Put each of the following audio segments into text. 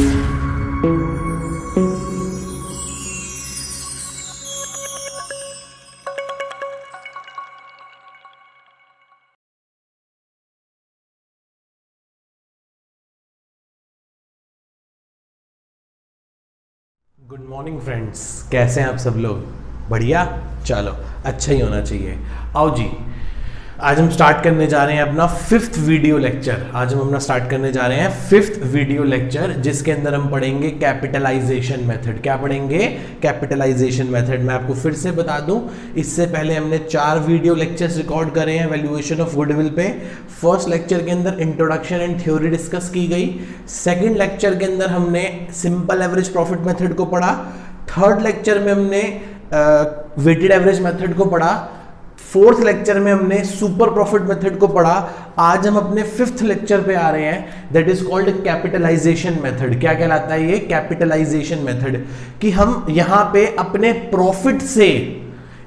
Good morning friends, कैसे हैं आप सब लोग? बढ़िया, चलो अच्छा ही होना चाहिए। आओ जी, आज हम स्टार्ट करने जा रहे हैं अपना फिफ्थ वीडियो लेक्चर। आज हम अपना स्टार्ट करने जा रहे हैं फिफ्थ वीडियो लेक्चर, जिसके अंदर हम पढ़ेंगे कैपिटलाइजेशन मेथड। क्या पढ़ेंगे? Capitalisation method. मैं आपको फिर से बता दूं, इससे पहले हमने 4 वीडियो लेक्चर्स रिकॉर्ड करे हैं वैल्यूएशन ऑफ गुडविल पे। फर्स्ट लेक्चर के अंदर इंट्रोडक्शन एंड थ्योरी डिस्कस की गई। सेकेंड लेक्चर के अंदर हमने सिंपल एवरेज प्रॉफिट मेथड को पढ़ा। थर्ड लेक्चर में हमने वेटेड एवरेज मेथड को पढ़ा। फोर्थ लेक्चर में हमने सुपर प्रॉफिट मेथड को पढ़ा। आज हम अपने फिफ्थ लेक्चर पे आ रहे हैं, that is called capitalisation method. क्या कहलाता है ये? Capitalisation method. कि हम यहां पे अपने प्रॉफिट से,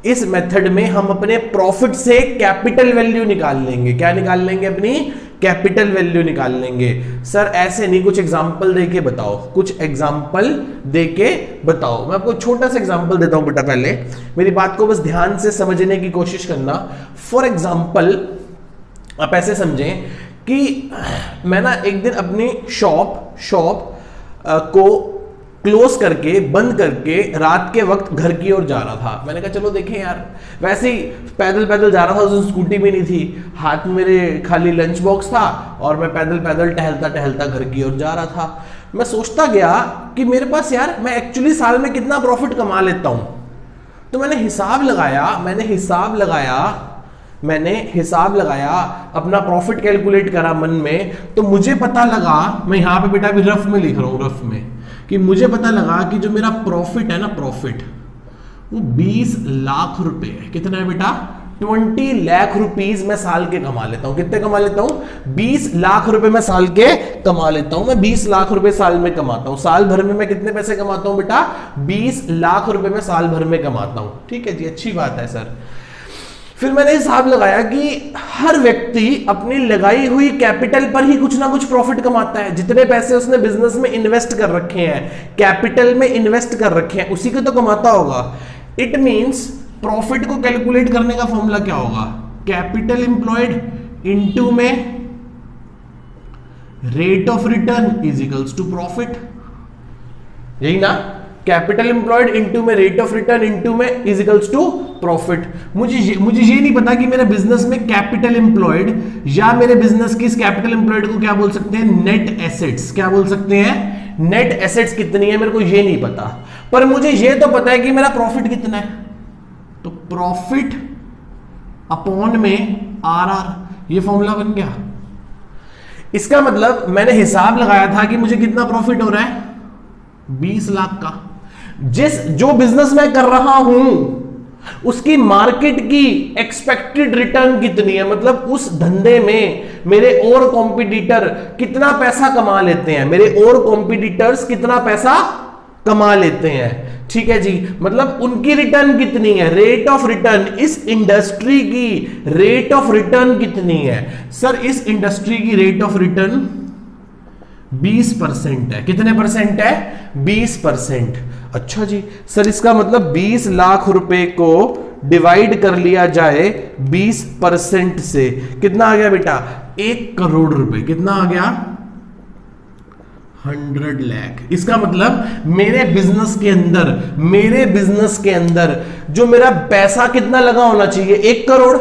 इस मेथड में हम अपने प्रॉफिट से कैपिटल वैल्यू निकाल लेंगे। क्या निकाल लेंगे? अपनी कैपिटल वैल्यू निकाल लेंगे। सर ऐसे नहीं, कुछ एग्जांपल देके बताओ, कुछ एग्जांपल देके बताओ। मैं आपको छोटा सा एग्जांपल देता हूं बेटा, पहले मेरी बात को बस ध्यान से समझने की कोशिश करना। फॉर एग्जांपल आप ऐसे समझें कि मैं ना एक दिन अपनी शॉप को क्लोज करके, बंद करके रात के वक्त घर की ओर जा रहा था। मैंने कहा चलो देखें यार, वैसे ही पैदल पैदल जा रहा था, उस स्कूटी भी नहीं थी, हाथ में मेरे खाली लंच बॉक्स था और मैं पैदल पैदल टहलता टहलता घर की ओर जा रहा था। मैं सोचता गया कि मेरे पास यार, मैं एक्चुअली साल में कितना प्रॉफिट कमा लेता हूं। तो मैंने हिसाब लगाया, अपना प्रॉफिट कैलकुलेट करा मन में। तो मुझे पता लगा, मैं यहां पे बेटा अभी रफ में लिख रहा हूं, रफ में, कि मुझे पता लगा कि जो मेरा प्रॉफिट है ना, प्रॉफिट वो 20 लाख रुपए है। कितना है बेटा? 20 लाख रुपीज मैं साल के कमा लेता हूं। कितने कमा लेता हूं? 20 लाख रुपए मैं साल के कमा लेता हूं। मैं 20 लाख रुपए साल में कमाता हूं। साल भर में मैं कितने पैसे कमाता हूं बेटा? 20 लाख रुपए मैं साल भर में कमाता हूं। ठीक है जी, अच्छी बात है सर। फिर मैंने हिसाब लगाया कि हर व्यक्ति अपनी लगाई हुई कैपिटल पर ही कुछ ना कुछ प्रॉफिट कमाता है। जितने पैसे उसने बिजनेस में इन्वेस्ट कर रखे हैं, कैपिटल में इन्वेस्ट कर रखे हैं, उसी को तो कमाता होगा। इट मींस प्रॉफिट को कैलकुलेट करने का फॉर्मूला क्या होगा? कैपिटल एम्प्लॉयड इनटू में rate of return is equals to profit. यही ना? कैपिटल एम्प्लॉयड इनटू में रेट ऑफ रिटर्न इनटू में इज इक्वल्स टू प्रॉफिट। मुझे ये नहीं पता कि मेरे बिजनेस में कैपिटल एम्प्लॉयड या मेरे बिजनेस की इस कैपिटल एम्प्लॉयड को क्या बोल सकते हैं? Net assets. क्या बोल सकते हैं? नेट एसेट्स कितनी है, मेरे को ये नहीं पता। पर मुझे ये तो पता है कि मेरा प्रॉफिट कितना है। तो प्रॉफिट अपॉन में आरआर, ये फॉर्मूला बन गया। इसका मतलब मैंने हिसाब लगाया था कि मुझे कितना प्रॉफिट हो रहा है? 20 लाख का। जो बिजनेस मैं कर रहा हूं उसकी मार्केट की एक्सपेक्टेड रिटर्न कितनी है, मतलब उस धंधे में मेरे और कॉम्पिटिटर कितना पैसा कमा लेते हैं, मेरे और कॉम्पिटिटर्स कितना पैसा कमा लेते हैं। ठीक है जी, मतलब उनकी रिटर्न कितनी है, रेट ऑफ रिटर्न, इस इंडस्ट्री की रेट ऑफ रिटर्न कितनी है। सर इस इंडस्ट्री की रेट ऑफ रिटर्न 20% है। कितने परसेंट है? 20%। अच्छा जी, सर इसका मतलब 20 लाख रुपए को डिवाइड कर लिया जाए 20% से, कितना आ गया बेटा? 1 करोड़ रुपए। कितना आ गया? 100 लाख। इसका मतलब मेरे बिजनेस के अंदर जो मेरा पैसा कितना लगा होना चाहिए? 1 करोड़।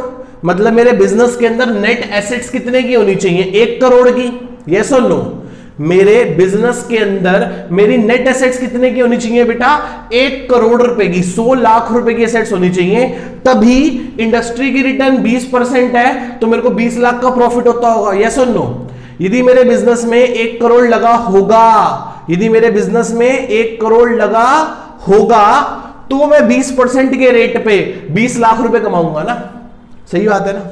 मतलब मेरे बिजनेस के अंदर नेट एसेट्स कितने की होनी चाहिए? 1 करोड़ की। यस और नो? मेरे बिजनेस के अंदर मेरी नेट एसेट्स कितने की होनी चाहिए बेटा? 1 करोड़ रुपए की, 100 लाख रुपए की एसेट्स होनी चाहिए। तभी इंडस्ट्री की रिटर्न 20% है, तो मेरे को 20 लाख का प्रॉफिट होता होगा। यस और नो? यदि मेरे बिजनेस में 1 करोड़ लगा होगा, तो मैं 20% के रेट पे 20 लाख रुपए कमाऊंगा ना। सही बात है ना?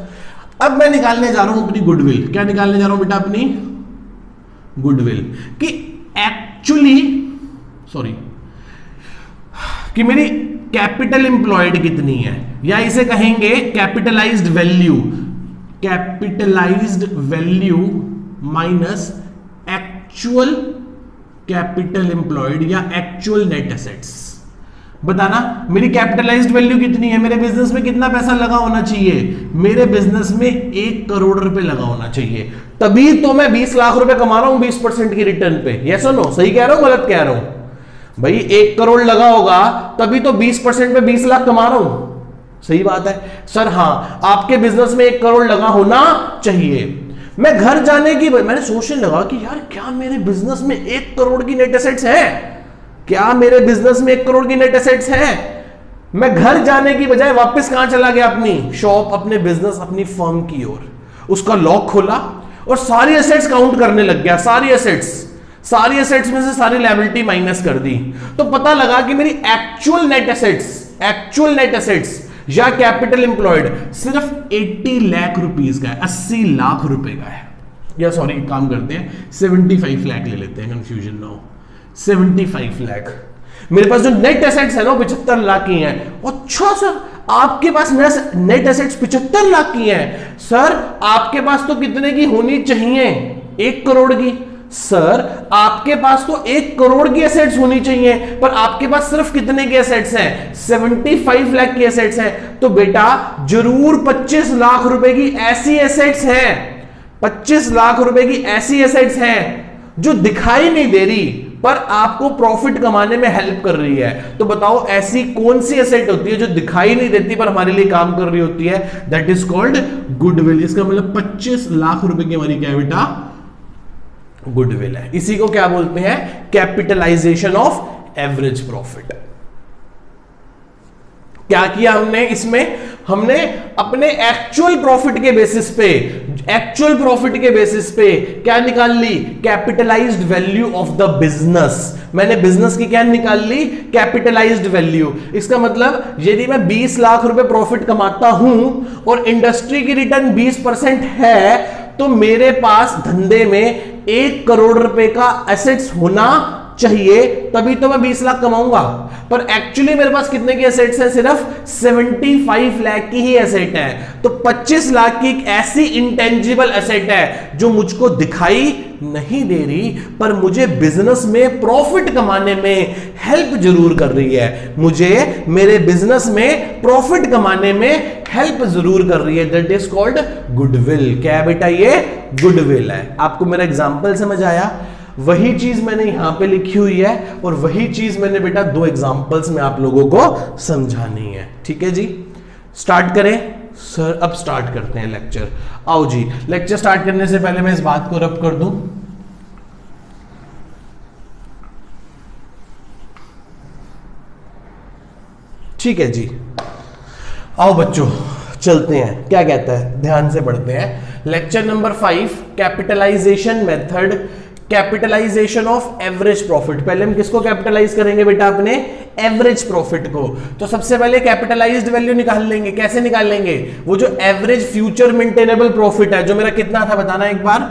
अब मैं निकालने जा रहा हूं अपनी गुडविल। क्या निकालने जा रहा हूं बेटा? अपनी गुडविल। कि एक्चुअली कि मेरी कैपिटल एम्प्लॉयड कितनी है, या इसे कहेंगे capitalised value minus actual capital employed या एक्चुअल नेट एसेट्स। बताना मेरी कैपिटलाइज्ड वैल्यू कितनी है, मेरे बिजनेस में कितना पैसा लगा होना चाहिए, मेरे बिजनेस में 1 करोड़ रुपए लगा होना चाहिए, तभी तो मैं 20 लाख रुपए कमा रहा हूं 20% की रिटर्न पे। यस और नो, सही कह रहा हूं गलत कह रहा हूं भाई? 1 करोड़ लगा होगा तभी तो 20% पे 20 लाख कमा रहा हूं। सही बात है सर। हाँ, आपके बिजनेस में 1 करोड़ लगा होना चाहिए। मैं घर जाने की मैंने सोचने लगा कि यार क्या मेरे बिजनेस में 1 करोड़ की नेट एसेट्स है, क्या मेरे बिजनेस में 1 करोड़ की नेट एसेट्स है। मैं घर जाने की बजाय वापस कहां चला गया, अपनी शॉप, अपने बिजनेस, अपनी फर्म की ओर। उसका लॉक खोला और सारी एसेट्स काउंट करने लग गया। सारी एसेट्स में से सारी लायबिलिटी माइनस कर दी, तो पता लगा कि मेरी एक्चुअल नेट एसेट्स या कैपिटल एम्प्लॉयड सिर्फ 80 लाख रुपीस का है, 80 लाख रुपए का है। या सॉरी, एक काम करते हैं 75 लाख ले लेते हैं, कंफ्यूजन ना हो। 75 लाख मेरे पास जो नेट एसेट्स है ना 75 लाख की हैं। अच्छा सर, आपके पास नेट एसेट्स 75 लाख की हैं। सर आपके पास तो कितने की होनी चाहिए, 1 करोड़ की। सर आपके पास तो 1 करोड़ की एसेट्स होनी चाहिए, पर आपके पास सिर्फ कितने की एसेट्स हैं, 75 लाख की एसेट्स हैं। तो बेटा जरूर 25 लाख रुपए की ऐसी एसेट्स हैं, 25 लाख रुपए की ऐसी एसेट्स हैं जो दिखाई नहीं दे रही पर आपको प्रॉफिट कमाने में हेल्प कर रही है। तो बताओ ऐसी कौन सी एसेट होती है जो दिखाई नहीं देती पर हमारे लिए काम कर रही होती है? That is called goodwill. इसका मतलब 25 लाख रुपए की हमारी क्या है बेटा, गुडविल है। इसी को क्या बोलते हैं, कैपिटलाइजेशन ऑफ एवरेज प्रॉफिट। क्या किया हमने इसमें, हमने अपने एक्चुअल प्रॉफिट के बेसिस पे क्या निकाल ली, capitalised value of the business. मैंने बिजनेस की क्या निकाल ली, कैपिटलाइज्ड वैल्यू। इसका मतलब यदि मैं 20 लाख रुपए प्रॉफिट कमाता हूं और इंडस्ट्री की रिटर्न 20% है, तो मेरे पास धंधे में 1 करोड़ रुपए का एसेट्स होना चाहिए, तभी तो मैं 20 लाख कमाऊंगा। पर एक्चुअली मेरे पास कितने की एसेट्स हैं, सिर्फ 75 लाख की ही एसेट है। तो 25 लाख की एक ऐसी इंटेंजिबल एसेट है जो मुझको दिखाई नहीं दे रही पर मुझे बिजनेस में प्रॉफिट कमाने में हेल्प जरूर कर रही है, मुझे मेरे बिजनेस में प्रॉफिट कमाने में हेल्प जरूर कर रही है। That is called goodwill. क्या है बेटा, ये गुडविल है। आपको मेरा एग्जांपल समझ आया? वही चीज मैंने यहां पे लिखी हुई है और वही चीज मैंने बेटा 2 एग्जांपल्स में आप लोगों को समझानी है। ठीक है जी, स्टार्ट करें सर। अब स्टार्ट करते हैं लेक्चर। आओ जी, लेक्चर स्टार्ट करने से पहले मैं इस बात को रब कर दूं। ठीक है जी, आओ बच्चों चलते हैं। क्या कहता है, ध्यान से पढ़ते हैं। Lecture number 5, capitalisation method, capitalisation of average profit. पहले हम किसको कैपिटलाइज करेंगे बेटा, अपने एवरेज प्रॉफिट को। तो सबसे पहले कैपिटलाइज्ड वैल्यू निकाल लेंगे। कैसे निकाल लेंगे, वो जो एवरेज फ्यूचर मेंटेनेबल प्रॉफिट है, जो मेरा कितना था बताना एक बार,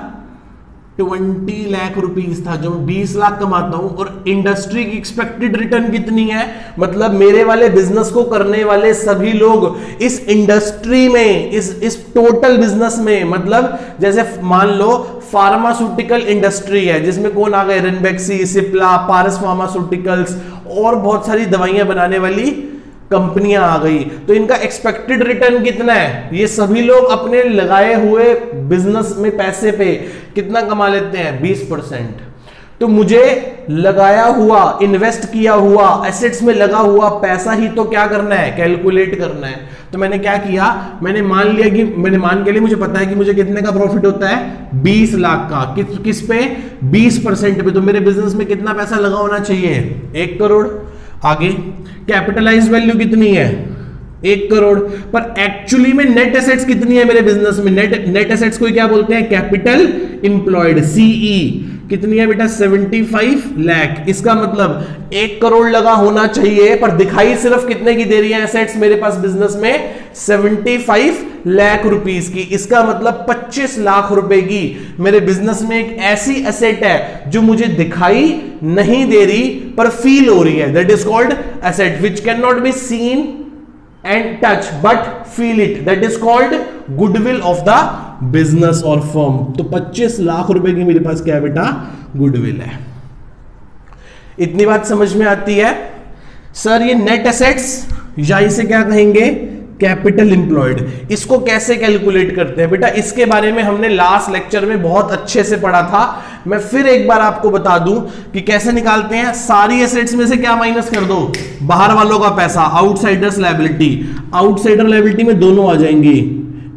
20 लाख रुपीस था, जो 20 लाख कमाता हूं और इंडस्ट्री की एक्सपेक्टेड रिटर्न कितनी है, मतलब मेरे वाले बिजनेस को करने वाले सभी लोग इस इंडस्ट्री में, इस टोटल बिजनेस में, मतलब जैसे मान लो फार्मास्यूटिकल इंडस्ट्री है जिसमें कौन आ गए, रेनबेक्सी, सिप्ला, पारस फार्मास्यूटिकल्स और बहुत सारी दवाइयां बनाने वाली कंपनियां आ गई। तो इनका एक्सपेक्टेड रिटर्न कितना है, ये सभी लोग अपने लगाए हुए बिजनेस में पैसे पे कितना कमा लेते हैं, 20%। तो मुझे लगाया हुआ, इन्वेस्ट किया हुआ, एसेट्स में लगा हुआ पैसा ही तो क्या करना है, कैलकुलेट करना है। तो मैंने क्या किया, मैंने मान के लिए मुझे पता है कि मुझे कितने का प्रॉफिट होता है, 20 लाख का। किस पे, 20% पे। तो मेरे बिजनेस में कितना पैसा लगा होना चाहिए, 1 करोड़। आगे कैपिटलाइज वैल्यू कितनी है, 1 करोड़। पर एक्चुअली में नेट एसेट्स कितनी है मेरे बिजनेस में, नेट एसेट्स को क्या बोलते हैं, कैपिटल इंप्लॉयड, सीई। कितनी है बेटा, 75 लाख। इसका मतलब 1 करोड़ लगा होना चाहिए पर दिखाई सिर्फ कितने की दे रही है एसेट्स मेरे पास बिजनेस में, 75 लाख रुपीस की। इसका मतलब 25 लाख रुपए की मेरे बिजनेस में एक ऐसी एसेट है जो मुझे दिखाई नहीं दे रही पर फील हो रही है। That is called asset which can not be seen and touch but feel it. That is called goodwill of the business और फर्म। तो 25 लाख रुपए की मेरे पास क्या है बेटा, गुडविल है। इतनी बात समझ में आती है? सर ये नेट एसेट्स या इसे क्या कहेंगे, कैपिटल इंप्लॉयड, इसको कैसे कैलकुलेट करते हैं बेटा, इसके बारे में हमने लास्ट लेक्चर में बहुत अच्छे से पढ़ा था। मैं फिर एक बार आपको बता दूं कि कैसे निकालते हैं। सारी एसेट्स में से क्या माइनस कर दो, बाहर वालों का पैसा, आउटसाइडर्स लायबिलिटी। आउटसाइडर लायबिलिटी में दोनों आ जाएंगी,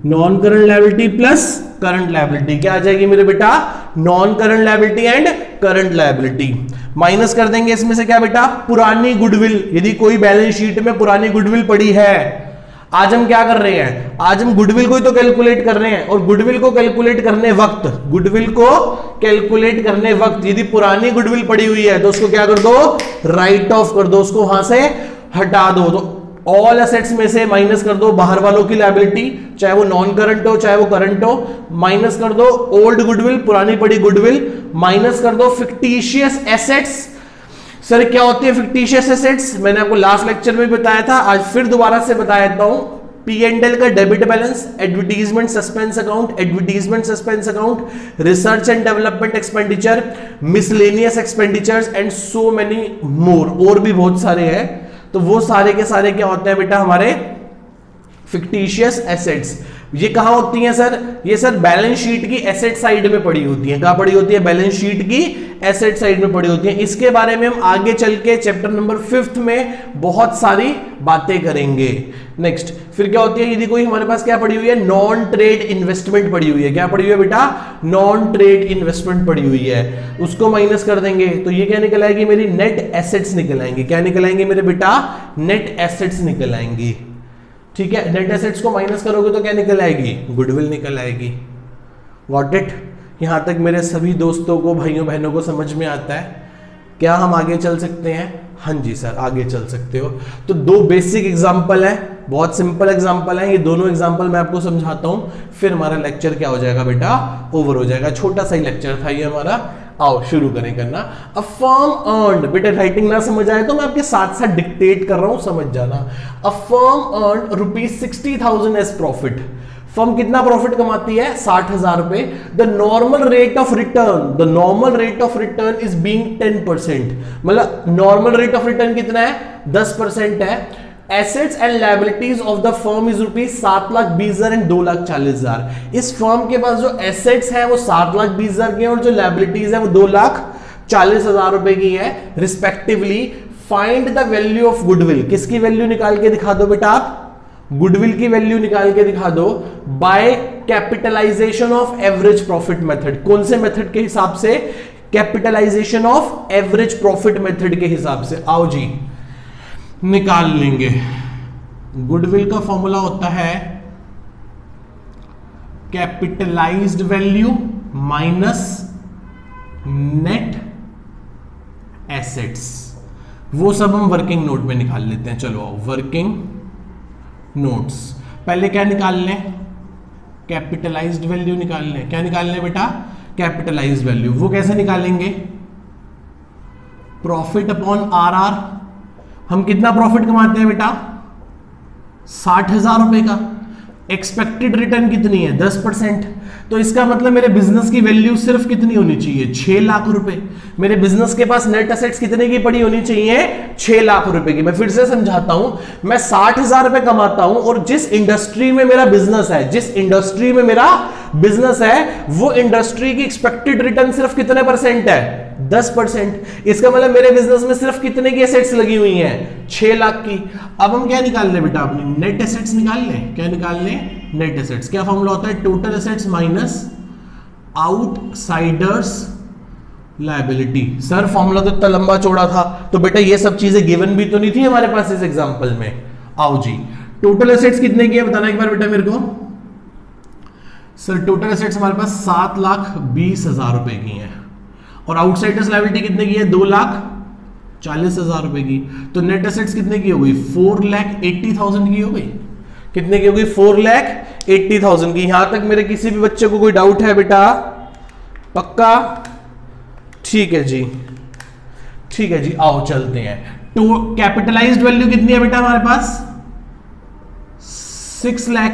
non current liability plus current liability. क्या आ जाएगी मेरे बेटा, non current liability and current liability. Minus कर देंगे इसमें से क्या बेटा, पुरानी गुडविल। यदि कोई बैलेंस शीट में पुरानी गुडविल पड़ी है, आज हम क्या कर रहे हैं, आज हम गुडविल को ही तो कैलकुलेट कर रहे हैं, और गुडविल को कैलकुलेट करने वक्त, गुडविल को कैलकुलेट करने वक्त यदि पुरानी गुडविल पड़ी हुई है तो उसको क्या कर दो, राइट ऑफ कर दो, उसको वहां से हटा दो। तो ऑल एसेट्स में से माइनस कर दो बाहर वालों की लायबिलिटी, चाहे वो नॉन करंट हो चाहे वो करंट हो, माइनस कर दो ओल्ड गुडविल, पुरानी पड़ी गुडविल, माइनस कर दो फिक्टिशियस एसेट्स। सर क्या होती है फिक्टिशियस एसेट्स, मैंने आपको लास्ट लेक्चर में बताया था, आज फिर दोबारा से बता देता हूं। P&L का debit balance, advertisement suspense account, advertisement suspense account, research and development expenditure, miscellaneous expenditures and so many more, और भी बहुत सारे हैं। तो वो सारे के सारे क्या होते हैं बेटा, हमारे फिक्टिशियस एसेट्स। ये कहां होती हैं सर, ये सर बैलेंस शीट की एसेट साइड में पड़ी होती है। कहां पड़ी होती है, बैलेंस शीट की एसेट साइड में पड़ी होती है। इसके बारे में हम आगे चल के चैप्टर नंबर 5 में बहुत सारी बातें करेंगे। नेक्स्ट फिर क्या होती है, यदि कोई हमारे पास क्या पड़ी हुई है, नॉन ट्रेड इन्वेस्टमेंट पड़ी हुई है। क्या पड़ी हुई है बेटा, नॉन ट्रेड इन्वेस्टमेंट पड़ी हुई है, उसको माइनस कर देंगे तो ये क्या निकल आएगी, मेरी नेट एसेट्स निकल आएंगी। क्या निकल आएंगे मेरे बेटा, नेट एसेट्स निकल आएंगी। ठीक है, नेट एसेट्स को माइनस करोगे तो क्या निकल आएगी, गुडविल निकल आएगी। Got it? यहां तक मेरे सभी दोस्तों को, भाइयों बहनों को समझ में आता है? क्या हम आगे चल सकते हैं? हाँ जी सर, आगे चल सकते हो। तो दो बेसिक एग्जांपल है, बहुत सिंपल एग्जांपल है, ये दोनों एग्जांपल मैं आपको समझाता हूं, फिर हमारा लेक्चर क्या हो जाएगा बेटा, ओवर हो जाएगा। छोटा सा ही लेक्चर था ये हमारा। आओ शुरू करें करना। अ फर्म अर्न्ड, बेटा राइटिंग ना समझ आए तो मैं आपके साथ साथ डिक्टेट कर रहा हूं, समझ जाना। A firm earned ₹60,000 as profit. Firm कितना प्रॉफिट कमाती है, 60,000 रुपए। The normal rate of return, the normal rate of return is being 10%। मतलब नॉर्मल रेट ऑफ रिटर्न कितना है, 10% है। Assets and liabilities of the firm is ₹7,20,000 and 2,40,000। इस firm के पास जो एसेट्स है वो 7,20,000 के हैं और जो लायबिलिटीज है वो 2,40,000 रुपए की है respectively. Find the value of goodwill, किसकी वैल्यू निकाल के दिखा दो बेटा आप, गुडविल की वैल्यू निकाल के दिखा दो by capitalisation of average profit method. कौन से मेथड के हिसाब से, capitalisation of average profit method के हिसाब से। आओ जी निकाल लेंगे। गुडविल का फॉर्मूला होता है capitalised value minus net assets. वो सब हम वर्किंग नोट में निकाल लेते हैं। चलो आओ, वर्किंग नोट्स। पहले क्या निकाल लें, कैपिटलाइज्ड वैल्यू निकाल लें। क्या निकाल लें बेटा, कैपिटलाइज्ड वैल्यू। वो कैसे निकालेंगे, प्रॉफिट अपॉन आरआर। हम कितना प्रॉफिट कमाते हैं बेटा, 60,000 रुपए का। एक्सपेक्टेड रिटर्न कितनी है, 10%। तो इसका मतलब मेरे बिजनेस की वैल्यू सिर्फ कितनी होनी चाहिए, 6 लाख रुपए। मेरे बिजनेस के पास नेट एसेट्स कितने की पड़ी होनी चाहिए, 6 लाख रुपए की। मैं फिर से समझाता हूं, मैं 60,000 रुपए कमाता हूं और जिस इंडस्ट्री में मेरा बिजनेस है, जिस इंडस्ट्री में मेरा बिजनेस है, वो इंडस्ट्री की एक्सपेक्टेड रिटर्न सिर्फ कितने परसेंट है, 10%। इसका मतलब मेरे बिजनेस में सिर्फ कितने की एसेट्स लगी हुई हैं, 6 लाख की। अब हम क्या निकाल लें बेटा, अपनी नेट एसेट्स निकाल लें। क्या निकाल लें, नेट एसेट्स। क्या फॉर्मूला होता है, total assets minus outsiders liability. Sir formula तो इतना लंबा चौड़ा था, तो बेटा ये सब चीजें गिवन भी तो नहीं थी हमारे पास इस एग्जांपल में। आओ जी, टोटल एसेट्स कितने की है बताना एक बार बेटा मेरे को। सर टोटल एसेट्स हमारे पास 7,20,000 रुपए की हैं और आउटसाइडर्स लायबिलिटी कितने की है, 2,40,000 रुपए की। तो नेट एसेट्स कितने की हो गई, 4,80,000 की हो गई। कितने की हो गई, 4,80,000 की। यहां तक मेरे किसी भी बच्चे को कोई डाउट है बेटा, पक्का? ठीक है जी, ठीक है जी। आओ चलते हैं। टू कैपिटलाइज्ड वैल्यू कितनी है बेटा हमारे पास, 6 लाख।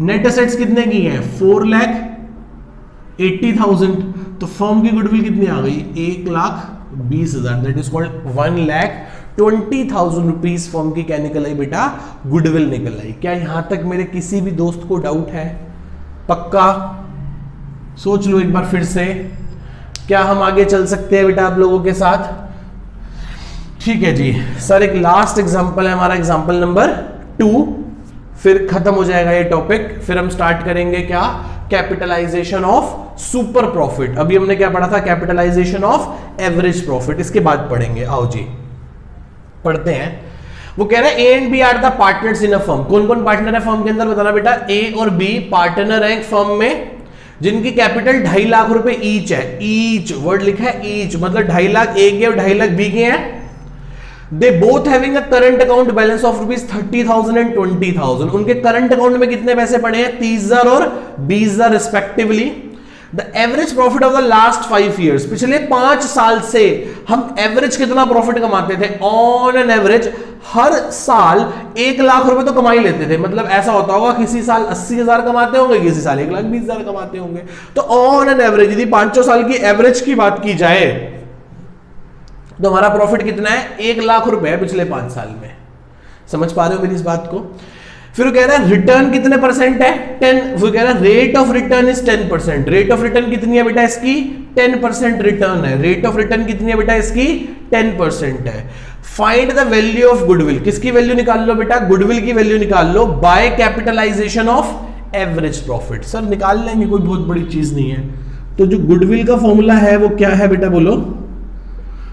नेट एसेट्स कितने की है, 4,80,000। तो फर्म की गुडविल कितनी आ गई, 1,00,000 20,000, that is called 1,20,000 rupees form की क्या निकल आई बेटा, गुडविल निकल आई। क्या यहां तक मेरे किसी भी दोस्त को डाउट है? पक्का? सोच लो एक बार फिर से, क्या हम आगे चल सकते हैं बेटा आप लोगों के साथ? ठीक है जी सर, एक लास्ट एग्जांपल है हमारा, एग्जांपल नंबर 2, फिर खत्म हो जाएगा ये टॉपिक। फिर हम स्टार्ट करेंगे क्या, कैपिटलाइजेशन ऑफ सुपर प्रॉफिट। अभी हमने क्या पढ़ा था, कैपिटलाइजेशन ऑफ एवरेज प्रॉफिट, इसके बाद पढ़ेंगे। आओ जी पढ़ते हैं। वो कह रहा है A and B are the partners in a firm. कौन कौन पार्टनर है फर्म के अंदर, बताना बेटा। ए और बी पार्टनर है एक फर्म में, जिनकी कैपिटल 2.5 लाख रुपए ईच है। ईच वर्ड लिखा है ईच, मतलब 2.5 लाख ए के और 2.5 लाख बी के हैं। They both having a current account balance of rupees 30,000 and 20,000। उनके करंट अकाउंट में कितने पैसे पड़े हैं, 30,000 और 20,000 respectively. The average profit of the last 5 years, पिछले 5 साल से हम एवरेज कितना प्रॉफिट कमाते थे, ऑन एन एवरेज हर साल 1 लाख रुपए तो कमा ही लेते थे। मतलब ऐसा होता होगा किसी साल 80,000 कमाते होंगे, किसी साल 1,20,000 कमाते होंगे। तो ऑन एन एवरेज यदि 5 साल की एवरेज की बात की जाए तो हमारा प्रॉफिट कितना है, 1 लाख रुपए है पिछले 5 साल में। समझ पा रहे हो मेरी इस बात को? फिर वो कह रहा है रिटर्न कितने परसेंट है, 10। वो कह रहा है rate of return is 10%। Rate of return कितनी है बेटा इसकी, 10% रिटर्न है। रेट ऑफ रिटर्न कितनी है बेटा इसकी, 10% है। Find the value of goodwill, किसकी वैल्यू निकाल लो बेटा, गुडविल की वैल्यू निकाल लो by capitalisation of average profit. Sir निकाल लेंगे, कोई बहुत बड़ी चीज नहीं है। तो जो गुडविल का फॉर्मूला है वो क्या है बेटा, बोलो।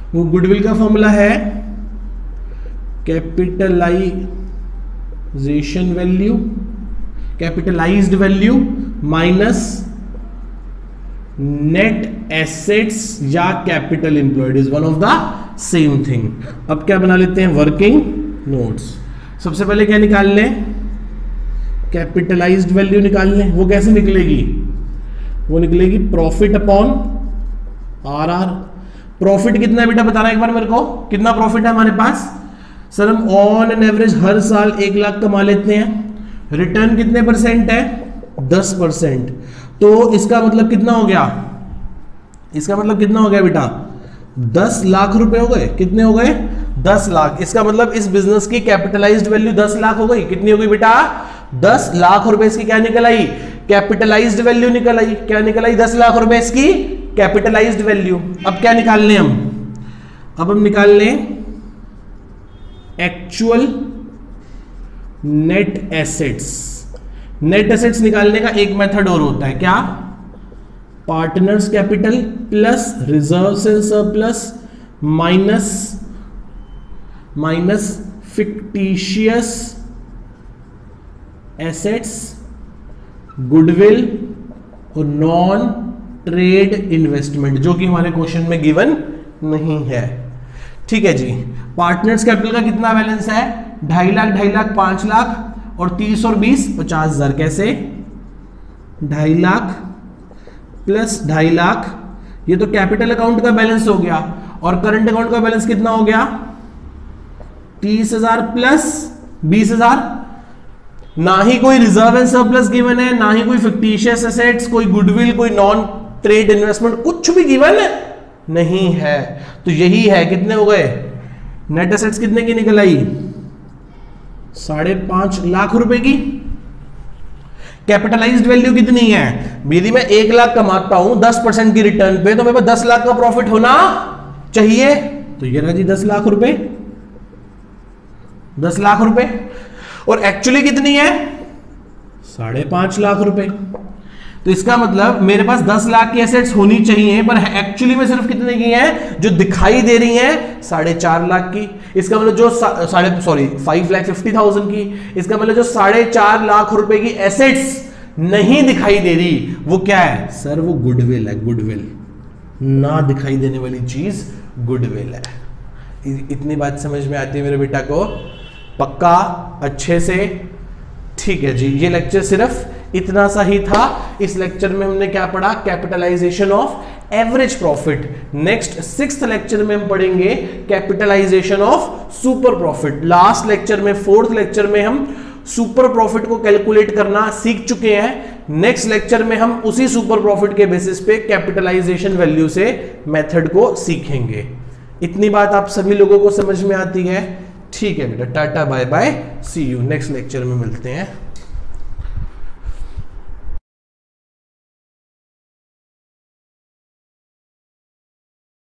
वो गुडविल का फॉर्मूला है capitalisation value, capitalised value minus net assets या capital employed is one of the same thing. अब क्या बना लेते हैं, वर्किंग नोट्स। सबसे पहले क्या निकाल लें, कैपिटलाइज्ड वैल्यू निकाल लें। वो कैसे निकलेगी, वो निकलेगी प्रॉफिट अपॉन आर। प्रॉफिट कितना है बेटा बताना एक बार मेरे को, कितना प्रॉफिट है हमारे पास। सर हम ऑन एन एवरेज हर साल 1 लाख कमा लेते हैं। रिटर्न कितने परसेंट है, 10%। तो इसका मतलब कितना हो गया, इसका मतलब कितना हो गया बेटा, 10 लाख रुपए हो गए। कितने हो गए, 10 लाख। इसका मतलब इस बिजनेस की कैपिटलाइज्ड वैल्यू 10 लाख हो गई। कितनी हो गई बेटा, 10 लाख रुपए इसकी क्या निकल आई, कैपिटलाइज्ड वैल्यू निकल आई। क्या निकल आई, 10 लाख रुपए इसकी कैपिटलाइज्ड वैल्यू। अब क्या निकाल लें हम, अब हम निकाल लें actual net assets. Net assets निकालने का एक मेथड और होता है, क्या, partners capital plus reserves and surplus minus fictitious assets, goodwill और नॉन ट्रेड इन्वेस्टमेंट, जो कि हमारे क्वेश्चन में गिवन नहीं है। ठीक है जी। पार्टनर्स कैपिटल का कितना बैलेंस है, 2.5 लाख, 2.5 लाख, 5 लाख और 30 और 20 50,000। कैसे, 2.5 लाख प्लस 2.5 लाख, ये तो कैपिटल अकाउंट का बैलेंस हो गया। और करंट अकाउंट का बैलेंस कितना हो गया, 30,000 प्लस 20,000। ना ही कोई रिजर्व एंड सरप्लस गिवन है, ना ही कोई फिक्टिशियस एसेट्स, कोई गुडविल, कोई नॉन ट्रेड इन्वेस्टमेंट, कुछ भी गिवन नहीं है। तो यही है, कितने हो गए, नेट एसेट्स कितने की निकल आई, 5.5 लाख रुपए की। कैपिटलाइज्ड वैल्यू कितनी है, यदि मैं 1 लाख कमाता हूं 10% की रिटर्न पे, तो मेरे पास 10 लाख का प्रॉफिट होना चाहिए। तो ये रहा जी 10 लाख रुपए, 10 लाख रुपए। और एक्चुअली कितनी है, 5.5 लाख रुपए। तो इसका मतलब मेरे पास 10 लाख की एसेट्स होनी चाहिए, पर एक्चुअली में सिर्फ कितने की हैं, जो दिखाई दे रही हैं 4.5 लाख की। इसका मतलब जो 5,50,000 की, इसका मतलब जो 4.5 लाख रुपए की एसेट्स नहीं दिखाई दे रही, वो क्या है सर, वो गुडविल है। गुडविल, ना दिखाई देने वाली चीज गुडविल है। इतनी बात समझ में आती है मेरे बेटा को, पक्का, अच्छे से। ठीक है जी, ये लेक्चर सिर्फ इतना सा ही था। इस लेक्चर में हमने क्या पढ़ा, capitalisation of average profit. Next 6th lecture में हम पढ़ेंगे capitalisation of super profit. Last lecture में, 4th लेक्चर में हम सुपर प्रॉफिट को कैलकुलेट करना सीख चुके हैं। नेक्स्ट लेक्चर में हम उसी सुपर प्रॉफिट के बेसिस पे कैपिटलाइजेशन वैल्यू से मेथड को सीखेंगे। इतनी बात आप सभी लोगों को समझ में आती है? ठीक है बेटा, tata bye bye, see you, next lecture में मिलते हैं।